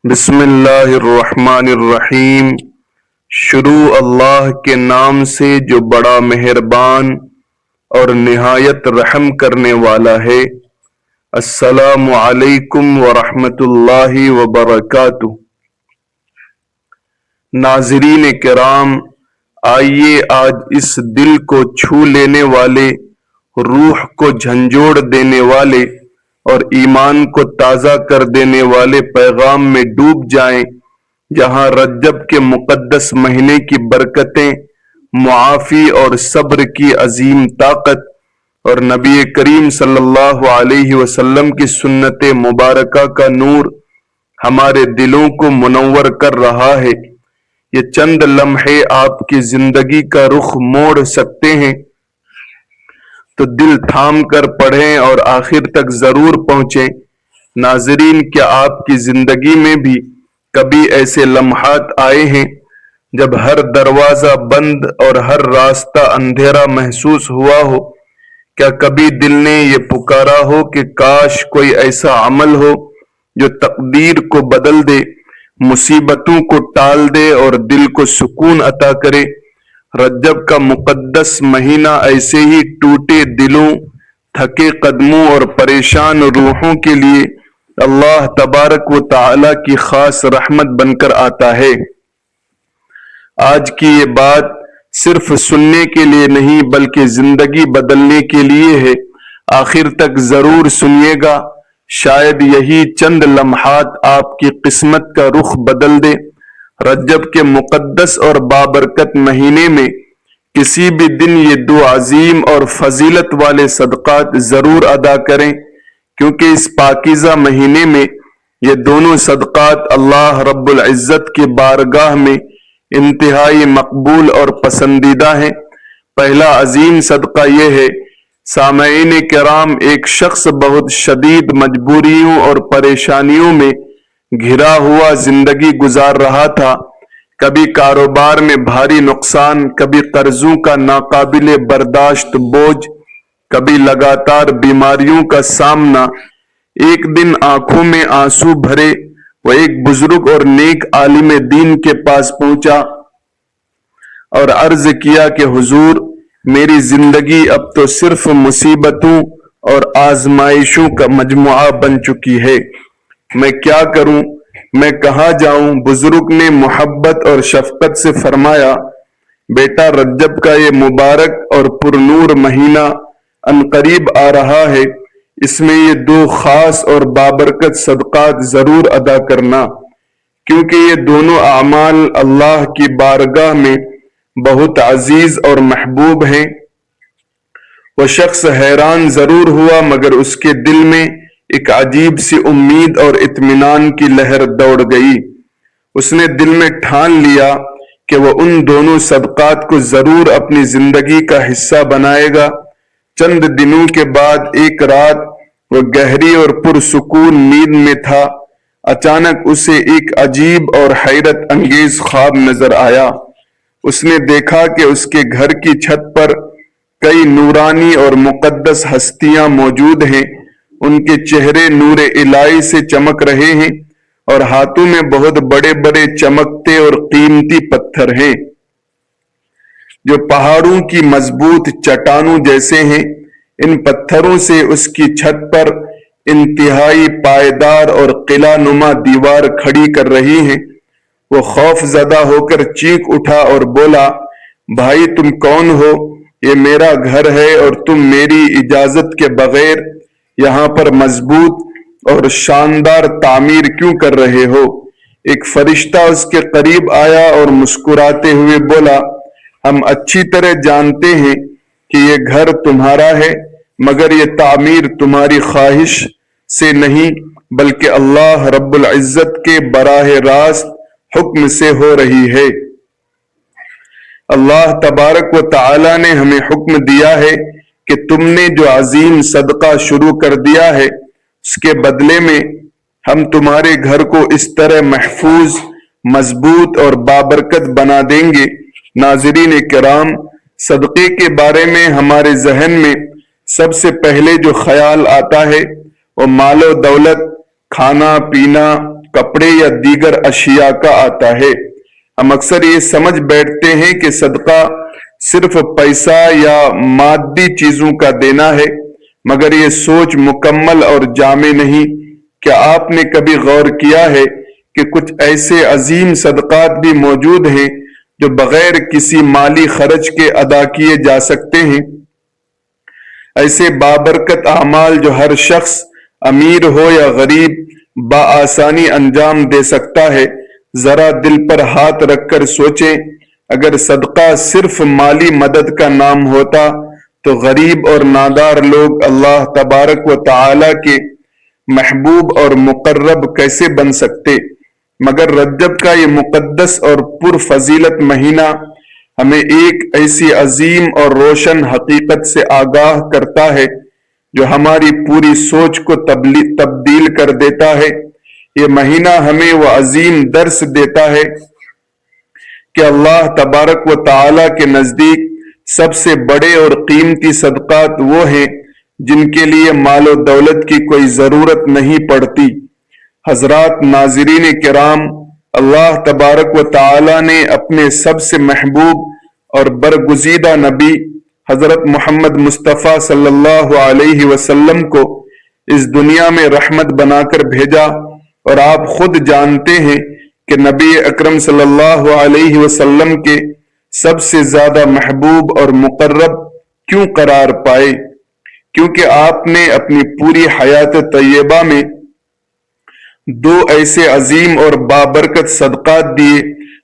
بسم اللہ الرحمن الرحیم۔ شروع اللہ کے نام سے جو بڑا مہربان اور نہایت رحم کرنے والا ہے۔ السلام علیکم ورحمۃ اللہ وبرکاتہ۔ ناظرین کرام، آئیے آج اس دل کو چھو لینے والے، روح کو جھنجھوڑ دینے والے اور ایمان کو تازہ کر دینے والے پیغام میں ڈوب جائیں، جہاں رجب کے مقدس مہینے کی برکتیں، معافی اور صبر کی عظیم طاقت اور نبی کریم صلی اللہ علیہ وسلم کی سنت مبارکہ کا نور ہمارے دلوں کو منور کر رہا ہے۔ یہ چند لمحے آپ کی زندگی کا رخ موڑ سکتے ہیں، تو دل تھام کر پڑھیں اور آخر تک ضرور پہنچیں۔ ناظرین، کیا آپ کی زندگی میں بھی کبھی ایسے لمحات آئے ہیں جب ہر دروازہ بند اور ہر راستہ اندھیرا محسوس ہوا ہو؟ کیا کبھی دل نے یہ پکارا ہو کہ کاش کوئی ایسا عمل ہو جو تقدیر کو بدل دے، مصیبتوں کو ٹال دے اور دل کو سکون عطا کرے؟ رجب کا مقدس مہینہ ایسے ہی ٹوٹے دلوں، تھکے قدموں اور پریشان روحوں کے لیے اللہ تبارک و تعالی کی خاص رحمت بن کر آتا ہے۔ آج کی یہ بات صرف سننے کے لیے نہیں بلکہ زندگی بدلنے کے لیے ہے۔ آخر تک ضرور سنیے گا، شاید یہی چند لمحات آپ کی قسمت کا رخ بدل دے۔ رجب کے مقدس اور بابرکت مہینے میں کسی بھی دن یہ دو عظیم اور فضیلت والے صدقات ضرور ادا کریں، کیونکہ اس پاکیزہ مہینے میں یہ دونوں صدقات اللہ رب العزت کی بارگاہ میں انتہائی مقبول اور پسندیدہ ہیں۔ پہلا عظیم صدقہ یہ ہے، سامعین کرام، ایک شخص بہت شدید مجبوریوں اور پریشانیوں میں گھرا ہوا زندگی گزار رہا تھا۔ کبھی کاروبار میں بھاری نقصان، کبھی قرضوں کا ناقابل برداشت بوجھ، کبھی لگاتار بیماریوں کا سامنا۔ ایک دن آنکھوں میں آنسو بھرے وہ ایک بزرگ اور نیک عالم دین کے پاس پہنچا اور عرض کیا کہ حضور، میری زندگی اب تو صرف مصیبتوں اور آزمائشوں کا مجموعہ بن چکی ہے، میں کیا کروں، میں کہاں جاؤں؟ بزرگ نے محبت اور شفقت سے فرمایا، بیٹا، رجب کا یہ مبارک اور پرنور مہینہ عنقریب آ رہا ہے، اس میں یہ دو خاص اور بابرکت صدقات ضرور ادا کرنا، کیونکہ یہ دونوں اعمال اللہ کی بارگاہ میں بہت عزیز اور محبوب ہیں۔ وہ شخص حیران ضرور ہوا، مگر اس کے دل میں ایک عجیب سی امید اور اطمینان کی لہر دوڑ گئی۔ اس نے دل میں ٹھان لیا کہ وہ ان دونوں صدقات کو ضرور اپنی زندگی کا حصہ بنائے گا۔ چند دنوں کے بعد ایک رات وہ گہری اور پرسکون نیند میں تھا۔ اچانک اسے ایک عجیب اور حیرت انگیز خواب نظر آیا۔ اس نے دیکھا کہ اس کے گھر کی چھت پر کئی نورانی اور مقدس ہستیاں موجود ہیں۔ ان کے چہرے نور الہی سے چمک رہے ہیں اور ہاتھوں میں بہت بڑے بڑے چمکتے اور قیمتی پتھر ہیں جو پہاڑوں کی مضبوط چٹانوں جیسے ہیں۔ ان پتھروں سے اس کی چھت پر انتہائی پائیدار اور قلعہ نما دیوار کھڑی کر رہی ہیں۔ وہ خوف زدہ ہو کر چیخ اٹھا اور بولا، بھائی، تم کون ہو؟ یہ میرا گھر ہے اور تم میری اجازت کے بغیر یہاں پر مضبوط اور شاندار تعمیر کیوں کر رہے ہو؟ ایک فرشتہ اس کے قریب آیا اور مسکراتے ہوئے بولا، ہم اچھی طرح جانتے ہیں کہ یہ گھر تمہارا ہے، مگر یہ تعمیر تمہاری خواہش سے نہیں بلکہ اللہ رب العزت کے براہ راست حکم سے ہو رہی ہے۔ اللہ تبارک و تعالی نے ہمیں حکم دیا ہے کہ تم نے جو عظیم صدقہ شروع کر دیا ہے، اس کے بدلے میں ہم تمہارے گھر کو اس طرح محفوظ، مضبوط اور بابرکت بنا دیں گے۔ ناظرین کرام، صدقے کے بارے میں ہمارے ذہن میں سب سے پہلے جو خیال آتا ہے وہ مال و دولت، کھانا پینا کپڑے یا دیگر اشیاء کا آتا ہے۔ ہم اکثر یہ سمجھ بیٹھتے ہیں کہ صدقہ صرف پیسہ یا مادی چیزوں کا دینا ہے، مگر یہ سوچ مکمل اور جامع نہیں۔ کیا آپ نے کبھی غور کیا ہے کہ کچھ ایسے عظیم صدقات بھی موجود ہیں جو بغیر کسی مالی خرچ کے ادا کیے جا سکتے ہیں؟ ایسے بابرکت اعمال جو ہر شخص امیر ہو یا غریب بآسانی انجام دے سکتا ہے۔ ذرا دل پر ہاتھ رکھ کر سوچیں، اگر صدقہ صرف مالی مدد کا نام ہوتا تو غریب اور نادار لوگ اللہ تبارک و تعالی کے محبوب اور مقرب کیسے بن سکتے؟ مگر رجب کا یہ مقدس اور پر فضیلت مہینہ ہمیں ایک ایسی عظیم اور روشن حقیقت سے آگاہ کرتا ہے جو ہماری پوری سوچ کو تبدیل کر دیتا ہے۔ یہ مہینہ ہمیں وہ عظیم درس دیتا ہے کہ اللہ تبارک و تعالی کے نزدیک سب سے بڑے اور قیمتی صدقات وہ ہیں جن کے لیے مال و دولت کی کوئی ضرورت نہیں پڑتی۔ حضرات ناظرین کرام، اللہ تبارک و تعالی نے اپنے سب سے محبوب اور برگزیدہ نبی حضرت محمد مصطفیٰ صلی اللہ علیہ وسلم کو اس دنیا میں رحمت بنا کر بھیجا، اور آپ خود جانتے ہیں کہ نبی اکرم صلی اللہ علیہ وسلم کے سب سے زیادہ محبوب اور مقرب کیوں قرار پائے؟ کیونکہ آپ نے اپنی پوری حیات طیبہ میں دو ایسے عظیم اور بابرکت صدقات دیے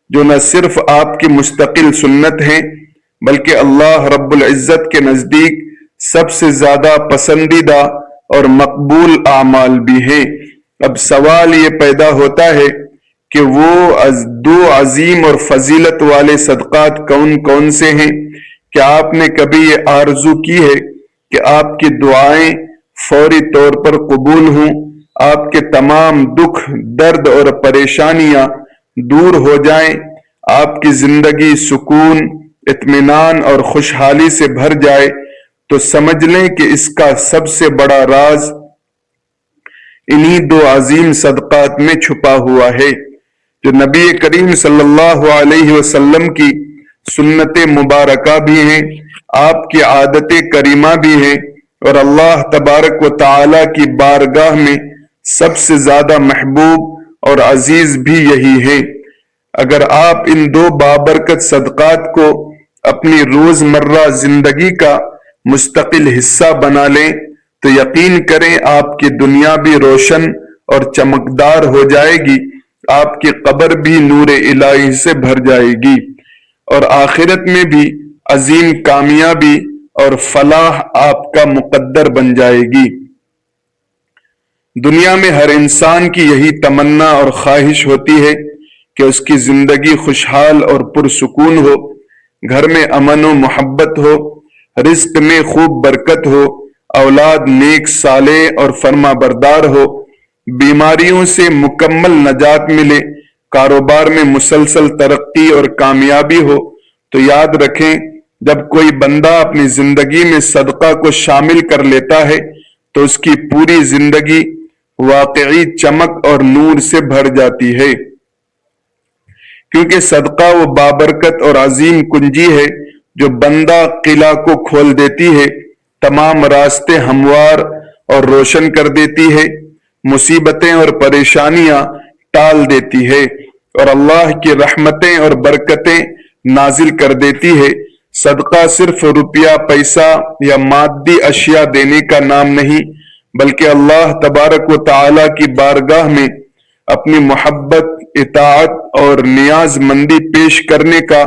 جو نہ صرف آپ کی مستقل سنت ہیں بلکہ اللہ رب العزت کے نزدیک سب سے زیادہ پسندیدہ اور مقبول اعمال بھی ہیں۔ اب سوال یہ پیدا ہوتا ہے کہ وہ دو عظیم اور فضیلت والے صدقات کون کون سے ہیں؟ کیا آپ نے کبھی یہ آرزو کی ہے کہ آپ کی دعائیں فوری طور پر قبول ہوں، آپ کے تمام دکھ، درد اور پریشانیاں دور ہو جائیں، آپ کی زندگی سکون، اطمینان اور خوشحالی سے بھر جائے؟ تو سمجھ لیں کہ اس کا سب سے بڑا راز انہی دو عظیم صدقات میں چھپا ہوا ہے جو نبی کریم صلی اللہ علیہ وسلم کی سنت مبارکہ بھی ہیں، آپ کی عادت کریمہ بھی ہیں، اور اللہ تبارک و تعالی کی بارگاہ میں سب سے زیادہ محبوب اور عزیز بھی یہی ہے۔ اگر آپ ان دو بابرکت صدقات کو اپنی روزمرہ زندگی کا مستقل حصہ بنا لیں تو یقین کریں آپ کی دنیا بھی روشن اور چمکدار ہو جائے گی، آپ کی قبر بھی نور الہی سے بھر جائے گی، اور آخرت میں بھی عظیم کامیابی اور فلاح آپ کا مقدر بن جائے گی۔ دنیا میں ہر انسان کی یہی تمنا اور خواہش ہوتی ہے کہ اس کی زندگی خوشحال اور پرسکون ہو، گھر میں امن و محبت ہو، رزق میں خوب برکت ہو، اولاد نیک صالح اور فرما بردار ہو، بیماریوں سے مکمل نجات ملے، کاروبار میں مسلسل ترقی اور کامیابی ہو۔ تو یاد رکھیں، جب کوئی بندہ اپنی زندگی میں صدقہ کو شامل کر لیتا ہے تو اس کی پوری زندگی واقعی چمک اور نور سے بھر جاتی ہے، کیونکہ صدقہ وہ بابرکت اور عظیم کنجی ہے جو بندہ قلعہ کو کھول دیتی ہے، تمام راستے ہموار اور روشن کر دیتی ہے، مصیبتیں اور پریشانیاں ٹال دیتی ہے، اور اللہ کی رحمتیں اور برکتیں نازل کر دیتی ہے۔ صدقہ صرف روپیہ، پیسہ یا مادی اشیاء دینے کا نام نہیں، بلکہ اللہ تبارک و تعالی کی بارگاہ میں اپنی محبت، اطاعت اور نیاز مندی پیش کرنے کا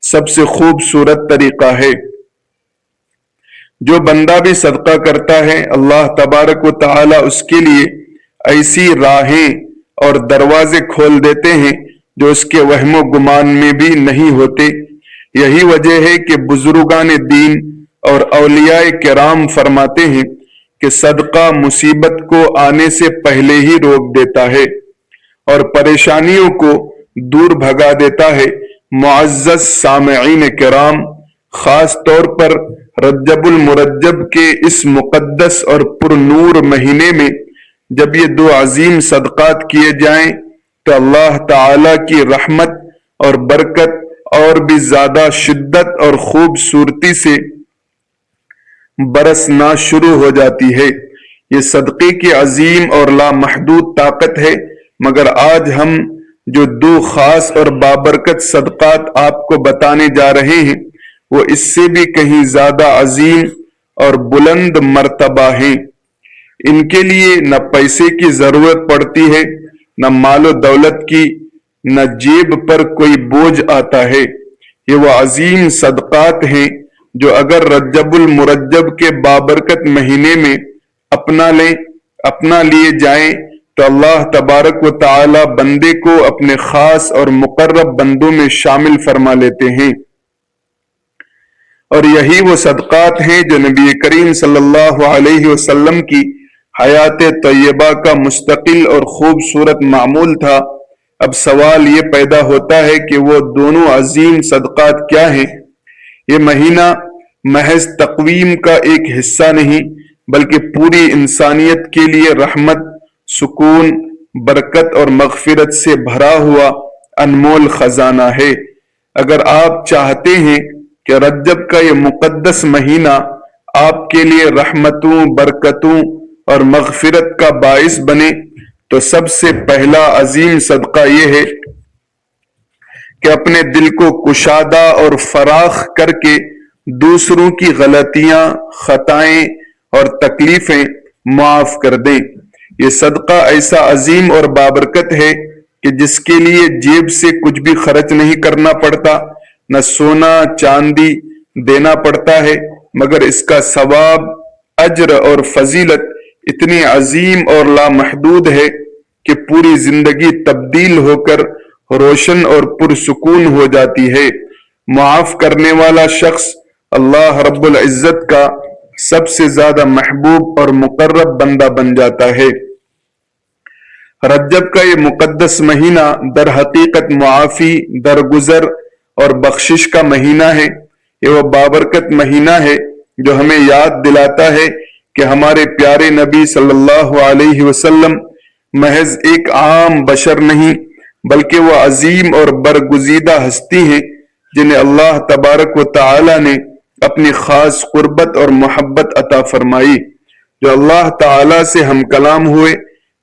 سب سے خوبصورت طریقہ ہے۔ جو بندہ بھی صدقہ کرتا ہے، اللہ تبارک و تعالی اس کے لیے ایسی راہیں اور دروازے کھول دیتے ہیں جو اس کے وہم و گمان میں بھی نہیں ہوتے۔ یہی وجہ ہے کہ بزرگان دین اور اولیاء کرام فرماتے ہیں کہ صدقہ مصیبت کو آنے سے پہلے ہی روک دیتا ہے اور پریشانیوں کو دور بھگا دیتا ہے۔ معزز سامعین کرام، خاص طور پر رجب المرجب کے اس مقدس اور پر نور مہینے میں جب یہ دو عظیم صدقات کیے جائیں تو اللہ تعالی کی رحمت اور برکت اور بھی زیادہ شدت اور خوبصورتی سے برسنا شروع ہو جاتی ہے۔ یہ صدقے کی عظیم اور لامحدود طاقت ہے، مگر آج ہم جو دو خاص اور بابرکت صدقات آپ کو بتانے جا رہے ہیں وہ اس سے بھی کہیں زیادہ عظیم اور بلند مرتبہ ہیں۔ ان کے لیے نہ پیسے کی ضرورت پڑتی ہے، نہ مال و دولت کی، نہ جیب پر کوئی بوجھ آتا ہے۔ یہ وہ عظیم صدقات ہیں جو اگر رجب المرجب کے بابرکت مہینے میں اپنا لیے جائیں تو اللہ تبارک و تعالی بندے کو اپنے خاص اور مقرب بندوں میں شامل فرما لیتے ہیں۔ اور یہی وہ صدقات ہیں جو نبی کریم صلی اللہ علیہ وسلم کی حیات طیبہ کا مستقل اور خوبصورت معمول تھا۔ اب سوال یہ پیدا ہوتا ہے کہ وہ دونوں عظیم صدقات کیا ہیں؟ یہ مہینہ محض تقویم کا ایک حصہ نہیں بلکہ پوری انسانیت کے لیے رحمت، سکون، برکت اور مغفرت سے بھرا ہوا انمول خزانہ ہے۔ اگر آپ چاہتے ہیں کہ رجب کا یہ مقدس مہینہ آپ کے لیے رحمتوں، برکتوں اور مغفرت کا باعث بنے تو سب سے پہلا عظیم صدقہ یہ ہے کہ اپنے دل کو کشادہ اور فراخ کر کے دوسروں کی غلطیاں، خطائیں اور تکلیفیں معاف کر دیں۔ یہ صدقہ ایسا عظیم اور بابرکت ہے کہ جس کے لیے جیب سے کچھ بھی خرچ نہیں کرنا پڑتا، نہ سونا چاندی دینا پڑتا ہے، مگر اس کا ثواب، اجر اور فضیلت اتنی عظیم اور لامحدود ہے کہ پوری زندگی تبدیل ہو کر روشن اور پرسکون ہو جاتی ہے۔ معاف کرنے والا شخص اللہ رب العزت کا سب سے زیادہ محبوب اور مقرب بندہ بن جاتا ہے۔ رجب کا یہ مقدس مہینہ در حقیقت معافی، درگزر اور بخشش کا مہینہ ہے۔ یہ وہ بابرکت مہینہ ہے جو ہمیں یاد دلاتا ہے کہ ہمارے پیارے نبی صلی اللہ علیہ وسلم محض ایک عام بشر نہیں بلکہ وہ عظیم اور برگزیدہ ہستی ہیں جنہیں اللہ تبارک و تعالی نے اپنی خاص قربت اور محبت عطا فرمائی، جو اللہ تعالی سے ہم کلام ہوئے،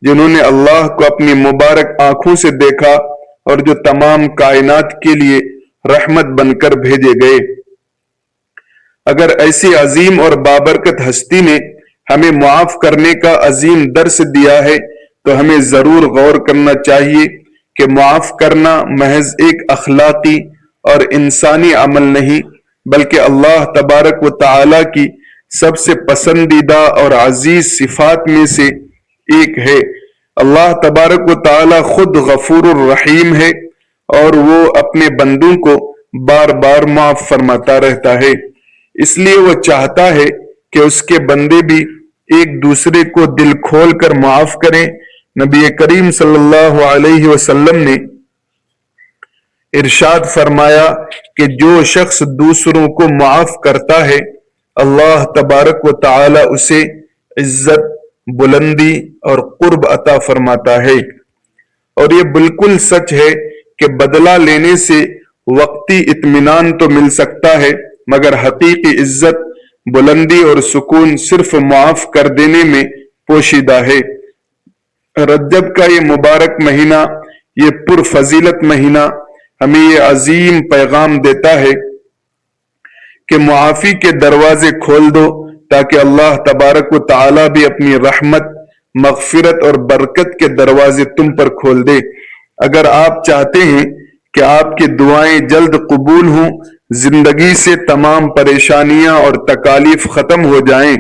جنہوں نے اللہ کو اپنی مبارک آنکھوں سے دیکھا اور جو تمام کائنات کے لیے رحمت بن کر بھیجے گئے۔ اگر ایسی عظیم اور بابرکت ہستی نے ہمیں معاف کرنے کا عظیم درس دیا ہے تو ہمیں ضرور غور کرنا چاہیے کہ معاف کرنا محض ایک اخلاقی اور انسانی عمل نہیں بلکہ اللہ تبارک و تعالی کی سب سے پسندیدہ اور عزیز صفات میں سے ایک ہے۔ اللہ تبارک و تعالی خود غفور الرحیم ہے اور وہ اپنے بندوں کو بار بار معاف فرماتا رہتا ہے، اس لیے وہ چاہتا ہے کہ اس کے بندے بھی ایک دوسرے کو دل کھول کر معاف کریں۔ نبی کریم صلی اللہ علیہ وسلم نے ارشاد فرمایا کہ جو شخص دوسروں کو معاف کرتا ہے اللہ تبارک و تعالی اسے عزت، بلندی اور قرب عطا فرماتا ہے۔ اور یہ بالکل سچ ہے کہ بدلہ لینے سے وقتی اطمینان تو مل سکتا ہے مگر حقیقی عزت، بلندی اور سکون صرف معاف کر دینے میں پوشیدہ ہے۔ رجب کا یہ مبارک مہینہ، یہ پرفضیلت مہینہ ہمیں یہ عظیم پیغام دیتا ہے کہ معافی کے دروازے کھول دو تاکہ اللہ تبارک و تعالی بھی اپنی رحمت، مغفرت اور برکت کے دروازے تم پر کھول دے۔ اگر آپ چاہتے ہیں کہ آپ کی دعائیں جلد قبول ہوں، زندگی سے تمام پریشانیاں اور تکالیف ختم ہو جائیں،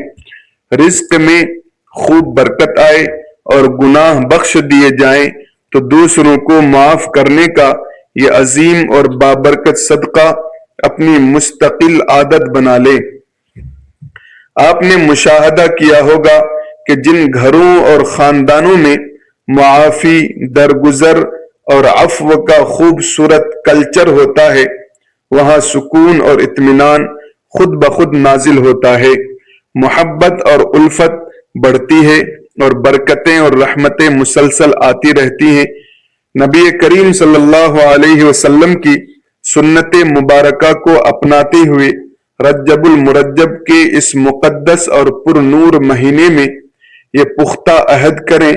رزق میں خوب برکت آئے اور گناہ بخش دیے جائیں تو دوسروں کو معاف کرنے کا یہ عظیم اور بابرکت صدقہ اپنی مستقل عادت بنا لے۔ آپ نے مشاہدہ کیا ہوگا کہ جن گھروں اور خاندانوں میں معافی، درگزر اور عفو کا خوبصورت کلچر ہوتا ہے وہاں سکون اور اطمینان خود بخود نازل ہوتا ہے، محبت اور الفت بڑھتی ہے اور برکتیں اور رحمتیں مسلسل آتی رہتی ہیں۔ نبی کریم صلی اللہ علیہ وسلم کی سنت مبارکہ کو اپناتے ہوئے رجب المرجب کے اس مقدس اور پر نور مہینے میں یہ پختہ عہد کریں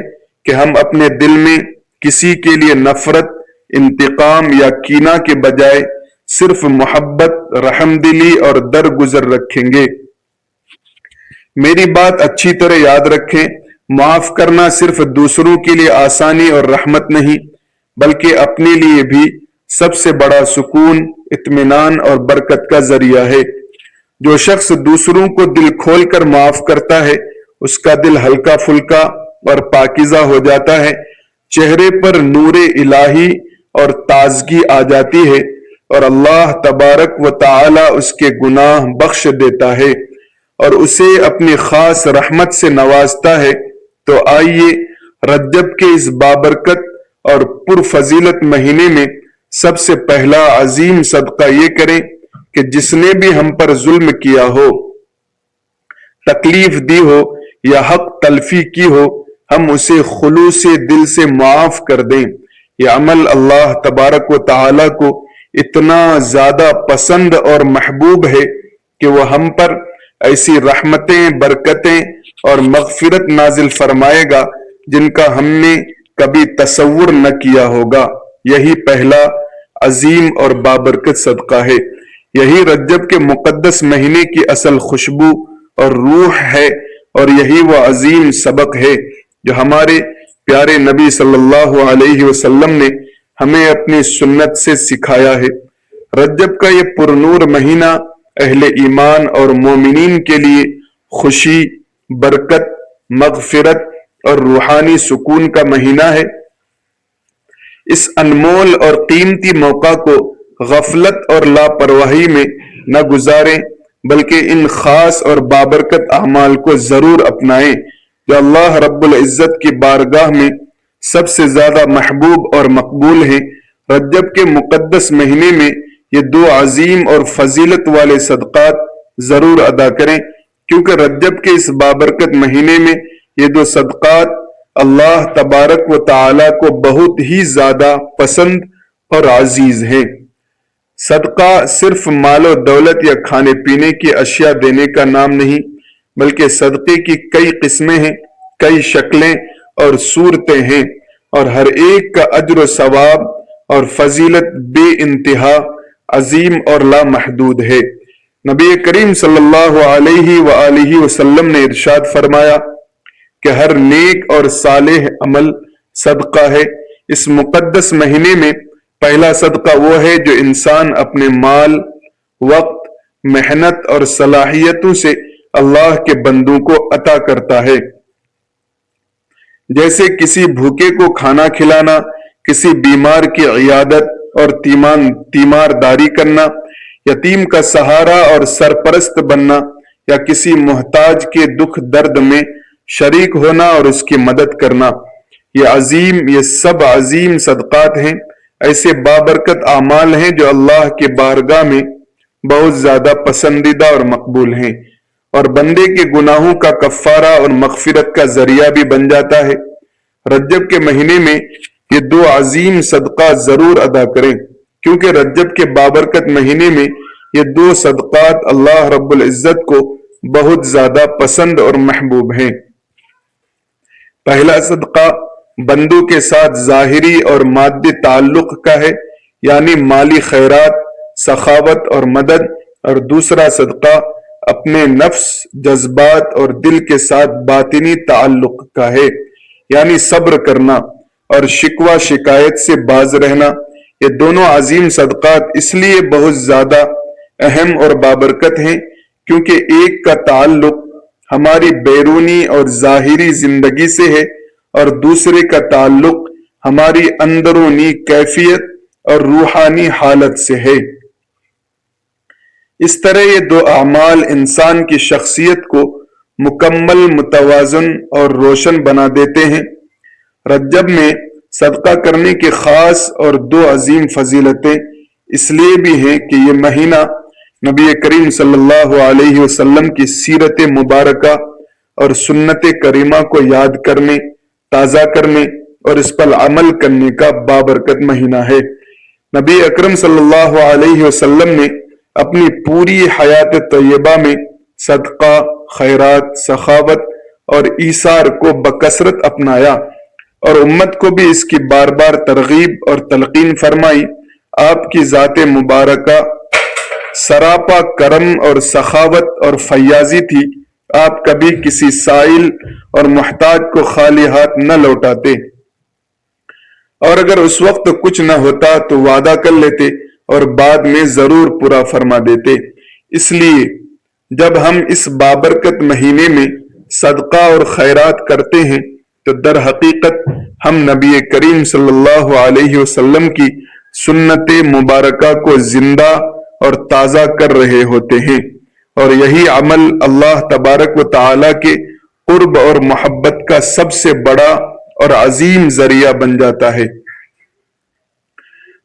کہ ہم اپنے دل میں کسی کے لیے نفرت، انتقام یا کینہ کے بجائے صرف محبت، رحم دلی اور درگزر رکھیں گے۔ میری بات اچھی طرح یاد رکھیں، معاف کرنا صرف دوسروں کے لیے آسانی اور رحمت نہیں، بلکہ اپنے لیے بھی سب سے بڑا سکون، اطمینان اور برکت کا ذریعہ ہے۔ جو شخص دوسروں کو دل کھول کر معاف کرتا ہے، اس کا دل ہلکا پھلکا اور پاکیزہ ہو جاتا ہے، چہرے پر نور الہی اور تازگی آ جاتی ہے، اور اللہ تبارک و تعالی اس کے گناہ بخش دیتا ہے اور اسے اپنی خاص رحمت سے نوازتا ہے۔ تو آئیے رجب کے اس بابرکت اور پر فضیلت مہینے میں سب سے پہلا عظیم صدقہ یہ کریں کہ جس نے بھی ہم پر ظلم کیا ہو، تکلیف دی ہو یا حق تلفی کی ہو، ہم اسے خلوص دل سے معاف کر دیں۔ یہ عمل اللہ تبارک و تعالی کو اتنا زیادہ پسند اور محبوب ہے کہ وہ ہم پر ایسی رحمتیں، برکتیں اور مغفرت نازل فرمائے گا جن کا ہم نے کبھی تصور نہ کیا ہوگا۔ یہی پہلا عظیم اور بابرکت صدقہ ہے۔ یہی رجب کے مقدس مہینے کی اصل خوشبو اور روح ہے، اور یہی وہ عظیم سبق ہے جو ہمارے پیارے نبی صلی اللہ علیہ وسلم نے ہمیں اپنی سنت سے سکھایا ہے۔ رجب کا یہ پرنور مہینہ اہل ایمان اور مومنین کے لیے خوشی، برکت، مغفرت اور روحانی سکون کا مہینہ ہے۔ اس انمول اور قیمتی موقع کو غفلت اور لاپرواہی میں نہ گزاریں، بلکہ ان خاص اور بابرکت اعمال کو ضرور اپنائیں جو اللہ رب العزت کی بارگاہ میں سب سے زیادہ محبوب اور مقبول ہیں۔ رجب کے مقدس مہینے میں یہ دو عظیم اور فضیلت والے صدقات ضرور ادا کریں، کیونکہ رجب کے اس بابرکت مہینے میں یہ دو صدقات اللہ تبارک و تعالی کو بہت ہی زیادہ پسند اور عزیز ہیں۔ صدقہ صرف مال و دولت یا کھانے پینے کی اشیاء دینے کا نام نہیں، بلکہ صدقے کی کئی قسمیں ہیں، کئی شکلیں اور صورتیں ہیں، اور ہر ایک کا اجر و ثواب اور فضیلت بے انتہا، عظیم اور لامحدود ہے۔ نبی کریم صلی اللہ علیہ وآلہ وسلم نے ارشاد فرمایا کہ ہر نیک اور صالح عمل صدقہ ہے۔ اس مقدس مہینے میں پہلا صدقہ وہ ہے جو انسان اپنے مال، وقت، محنت اور صلاحیتوں سے اللہ کے بندوں کو عطا کرتا ہے، جیسے کسی بھوکے کو کھانا کھلانا، کسی بیمار کی عیادت اور تیمارداری کرنا، یتیم کا سہارا اور سرپرست بننا، یا کسی محتاج کے دکھ درد میں شریک ہونا اور اس کی مدد کرنا۔ یہ سب عظیم صدقات ہیں، ایسے بابرکت اعمال ہیں جو اللہ کے بارگاہ میں بہت زیادہ پسندیدہ اور مقبول ہیں، اور بندے کے گناہوں کا کفارہ اور مغفرت کا ذریعہ بھی بن جاتا ہے۔ رجب کے مہینے میں یہ دو عظیم صدقات ضرور ادا کریں، کیونکہ رجب کے بابرکت مہینے میں یہ دو صدقات اللہ رب العزت کو بہت زیادہ پسند اور محبوب ہیں۔ پہلا صدقہ بندوں کے ساتھ ظاہری اور مادی تعلق کا ہے، یعنی مالی خیرات، سخاوت اور مدد، اور دوسرا صدقہ اپنے نفس، جذبات اور دل کے ساتھ باطنی تعلق کا ہے، یعنی صبر کرنا اور شکوہ شکایت سے باز رہنا۔ یہ دونوں عظیم صدقات اس لیے بہت زیادہ اہم اور بابرکت ہیں کیونکہ ایک کا تعلق ہماری بیرونی اور ظاہری زندگی سے ہے، اور دوسرے کا تعلق ہماری اندرونی کیفیت اور روحانی حالت سے ہے۔ اس طرح یہ دو اعمال انسان کی شخصیت کو مکمل، متوازن اور روشن بنا دیتے ہیں۔ رجب میں صدقہ کرنے کی خاص اور دو عظیم فضیلتیں اس لیے بھی ہیں کہ یہ مہینہ نبی کریم صلی اللہ علیہ وسلم کی سیرت مبارکہ اور سنت کریمہ کو یاد کرنے، تازہ کرنے اور اس پر عمل کرنے کا بابرکت مہینہ ہے۔ نبی اکرم صلی اللہ علیہ وسلم نے اپنی پوری حیات طیبہ میں صدقہ، خیرات، سخاوت اور ایثار کو بکثرت اپنایا اور امت کو بھی اس کی بار بار ترغیب اور تلقین فرمائی۔ آپ کی ذات مبارکہ سراپا کرم اور سخاوت اور فیاضی تھی۔ آپ کبھی کسی سائل اور محتاج کو خالی ہاتھ نہ لوٹاتے، اور اگر اس وقت کچھ نہ ہوتا تو وعدہ کر لیتے اور بعد میں ضرور پورا فرما دیتے۔ اس لیے جب ہم اس بابرکت مہینے میں صدقہ اور خیرات کرتے ہیں تو در حقیقت ہم نبی کریم صلی اللہ علیہ وسلم کی سنت مبارکہ کو زندہ اور تازہ کر رہے ہوتے ہیں، اور یہی عمل اللہ تبارک و تعالی کے قرب اور محبت کا سب سے بڑا اور عظیم ذریعہ بن جاتا ہے۔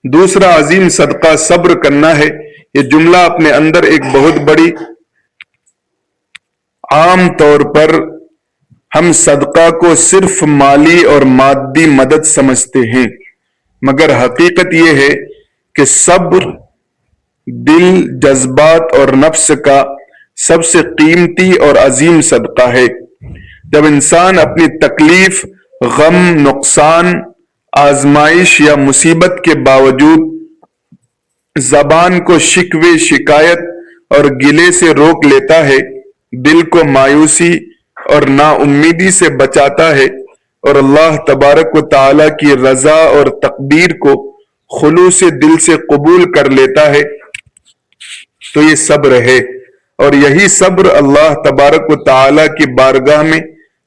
دوسرا عظیم صدقہ صبر کرنا ہے۔ یہ جملہ اپنے اندر ایک بہت بڑی، عام طور پر ہم صدقہ کو صرف مالی اور مادی مدد سمجھتے ہیں، مگر حقیقت یہ ہے کہ صبر دل، جذبات اور نفس کا سب سے قیمتی اور عظیم صدقہ ہے۔ جب انسان اپنی تکلیف، غم، نقصان، آزمائش یا مصیبت کے باوجود زبان کو شکوے، شکایت اور گلے سے روک لیتا ہے، دل کو مایوسی اور نا امیدی سے بچاتا ہے اور اللہ تبارک و تعالی کی رضا اور تقدیر کو خلوص دل سے قبول کر لیتا ہے، تو یہ صبر ہے، اور یہی صبر اللہ تبارک و تعالی کی بارگاہ میں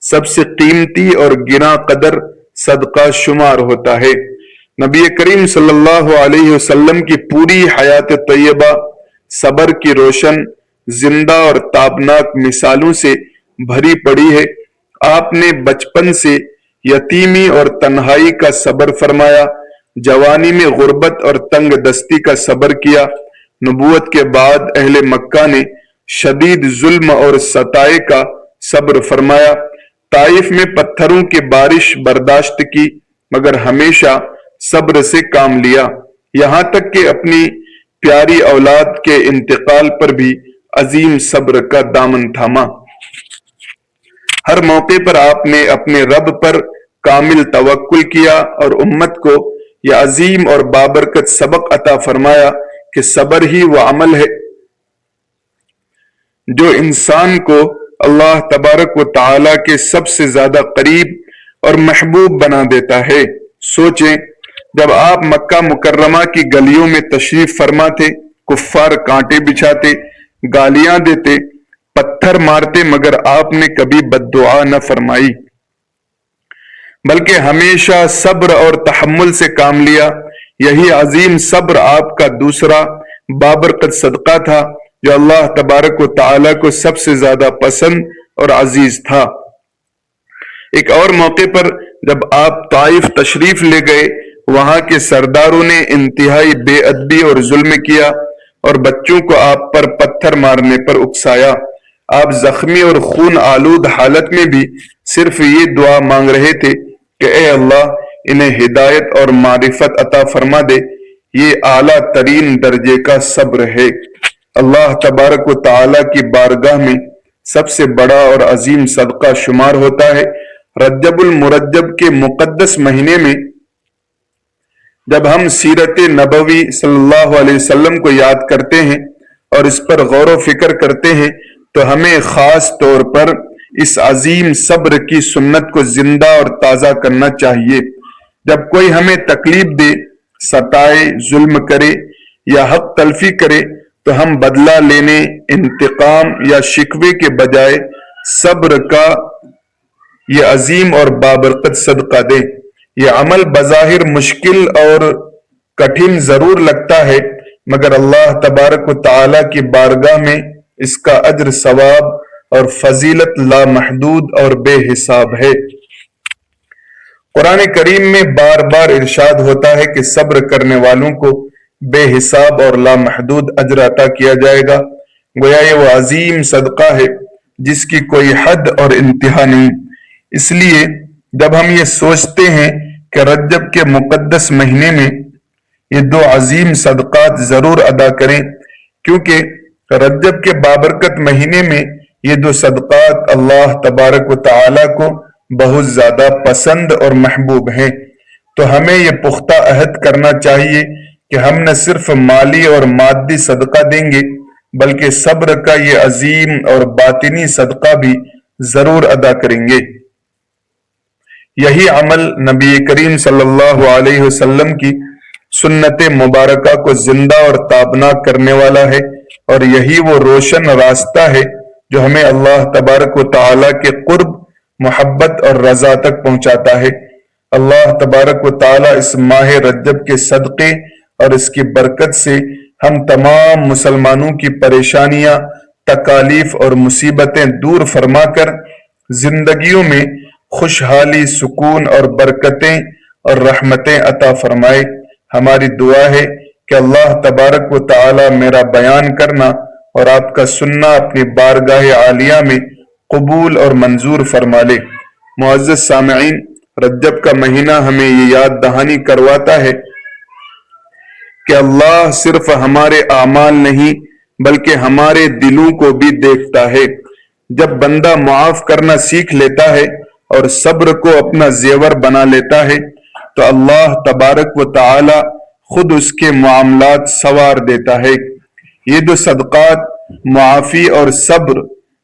سب سے قیمتی اور گراں قدر صدقہ شمار ہوتا ہے۔ نبی کریم صلی اللہ علیہ وسلم کی پوری حیات طیبہ صبر کی روشن، زندہ اور تابناک مثالوں سے بھری پڑی ہے۔ آپ نے بچپن سے یتیمی اور تنہائی کا صبر فرمایا، جوانی میں غربت اور تنگ دستی کا صبر کیا، نبوت کے بعد اہل مکہ نے شدید ظلم اور ستائے کا صبر فرمایا، طائف میں پتھروں کی بارش برداشت کی مگر ہمیشہ صبر سے کام لیا، یہاں تک کہ اپنی پیاری اولاد کے انتقال پر بھی عظیم صبر کا دامن تھاما۔ ہر موقع پر آپ نے اپنے رب پر کامل توکل کیا اور امت کو یہ عظیم اور بابرکت سبق عطا فرمایا کہ صبر ہی وہ عمل ہے جو انسان کو اللہ تبارک و تعالی کے سب سے زیادہ قریب اور محبوب بنا دیتا ہے۔ سوچیں، جب آپ مکہ مکرمہ کی گلیوں میں تشریف فرما تھے، کفار کانٹے بچھاتے، گالیاں دیتے، پتھر مارتے، مگر آپ نے کبھی بد دعا نہ فرمائی بلکہ ہمیشہ صبر اور تحمل سے کام لیا۔ یہی عظیم صبر آپ کا دوسرا بابرکت صدقہ تھا جو اللہ تبارک و تعالی کو سب سے زیادہ پسند اور عزیز تھا۔ ایک اور موقع پر جب آپ طائف تشریف لے گئے، وہاں کے سرداروں نے انتہائی بے ادبی اور ظلم کیا اور بچوں کو آپ پر پتھر مارنے پر اکسایا۔ آپ زخمی اور خون آلود حالت میں بھی صرف یہ دعا مانگ رہے تھے کہ اے اللہ انہیں ہدایت اور معرفت عطا فرما دے۔ یہ اعلیٰ ترین درجے کا صبر ہے۔ اللہ تبارک و تعالی کی بارگاہ میں سب سے بڑا اور عظیم صدقہ شمار ہوتا ہے۔ رجب المرجب کے مقدس مہینے میں جب ہم سیرت نبوی صلی اللہ علیہ وسلم کو یاد کرتے ہیں اور اس پر غور و فکر کرتے ہیں تو ہمیں خاص طور پر اس عظیم صبر کی سنت کو زندہ اور تازہ کرنا چاہیے۔ جب کوئی ہمیں تکلیف دے، ستائے، ظلم کرے یا حق تلفی کرے تو ہم بدلہ لینے، انتقام یا شکوے کے بجائے صبر کا یہ عظیم اور بابرکت صدقہ دیں۔ یہ عمل بظاہر مشکل اور کٹھن ضرور لگتا ہے، مگر اللہ تبارک و تعالی کی بارگاہ میں اس کا اجر، ثواب اور فضیلت لامحدود اور بے حساب ہے۔ قرآن کریم میں بار بار ارشاد ہوتا ہے کہ صبر کرنے والوں کو بے حساب اور لامحدود اجر عطا کیا جائے گا۔ گویا یہ وہ عظیم صدقہ ہے جس کی کوئی حد اور انتہا نہیں۔ اس لیے جب ہم یہ سوچتے ہیں کہ رجب کے مقدس مہینے میں یہ دو عظیم صدقات ضرور ادا کریں، کیونکہ رجب کے بابرکت مہینے میں یہ دو صدقات اللہ تبارک و تعالیٰ کو بہت زیادہ پسند اور محبوب ہیں۔ تو ہمیں یہ پختہ عہد کرنا چاہیے کہ ہم نہ صرف مالی اور مادی صدقہ دیں گے بلکہ صبر کا یہ عظیم اور باطنی صدقہ بھی ضرور ادا کریں گے۔ یہی عمل نبی کریم صلی اللہ علیہ وسلم کی سنت مبارکہ کو زندہ اور تابناک کرنے والا ہے، اور یہی وہ روشن راستہ ہے جو ہمیں اللہ تبارک و تعالیٰ کے قرب، محبت اور رضا تک پہنچاتا ہے۔ اللہ تبارک و تعالیٰ اس ماہ رجب کے صدقے اور اس کی برکت سے ہم تمام مسلمانوں کی پریشانیاں، تکالیف اور مصیبتیں دور فرما کر زندگیوں میں خوشحالی، سکون اور برکتیں اور رحمتیں عطا فرمائے۔ ہماری دعا ہے کہ اللہ تبارک و تعالیٰ میرا بیان کرنا اور آپ کا سننا اپنی بارگاہ عالیہ میں قبول اور منظور فرما لے۔ معزز سامعین، رجب کا مہینہ ہمیں یہ یاد دہانی کرواتا ہے کہ اللہ صرف ہمارے اعمال نہیں بلکہ ہمارے دلوں کو بھی دیکھتا ہے۔ جب بندہ معاف کرنا سیکھ لیتا ہے اور صبر کو اپنا زیور بنا لیتا ہے تو اللہ تبارک و تعالی خود اس کے معاملات سنوار دیتا ہے۔ یہ دو صدقات معافی اور صبر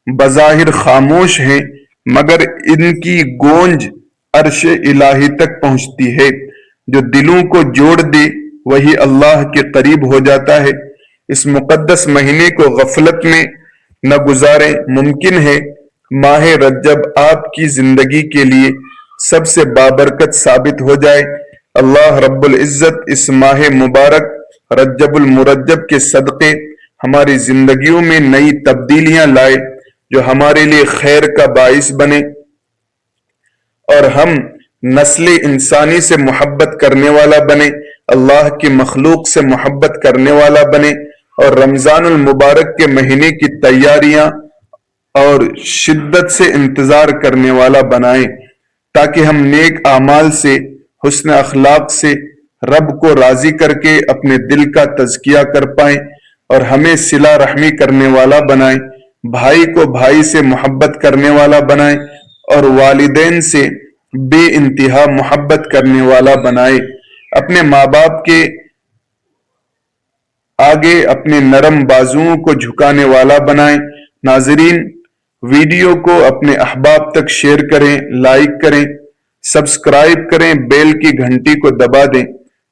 بظاہر خاموش ہیں، مگر ان کی گونج عرش الہی تک پہنچتی ہے۔ جو دلوں کو جوڑ دے وہی اللہ کے قریب ہو جاتا ہے۔ اس مقدس مہینے کو غفلت میں نہ گزاریں۔ ممکن ہے ماہ رجب آپ کی زندگی کے لیے سب سے بابرکت ثابت ہو جائے۔ اللہ رب العزت اس ماہ مبارک رجب المرجب کے صدقے ہماری زندگیوں میں نئی تبدیلیاں لائے، جو ہمارے لیے خیر کا باعث بنے اور ہم نسل انسانی سے محبت کرنے والا بنے، اللہ کی مخلوق سے محبت کرنے والا بنے، اور رمضان المبارک کے مہینے کی تیاریاں اور شدت سے انتظار کرنے والا بنائیں، تاکہ ہم نیک اعمال سے، حسن اخلاق سے رب کو راضی کر کے اپنے دل کا تزکیہ کر پائیں اور ہمیں صلہ رحمی کرنے والا بنائیں، بھائی کو بھائی سے محبت کرنے والا بنائیں اور والدین سے بے انتہا محبت کرنے والا بنائے۔ اپنے ماں باپ کے آگے اپنے نرم بازوؤں کو جھکانے والا بنائیں۔ ناظرین، ویڈیو کو اپنے احباب تک شیئر کریں، لائک کریں، سبسکرائب کریں، بیل کی گھنٹی کو دبا دیں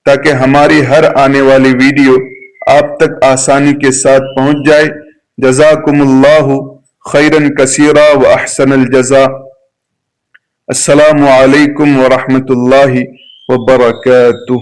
تاکہ ہماری ہر آنے والی ویڈیو آپ تک آسانی کے ساتھ پہنچ جائے۔ جزاکم اللہ خیرا کثیرا و احسن الجزاء۔ السلام علیکم ورحمۃ اللہ وبرکاتہ۔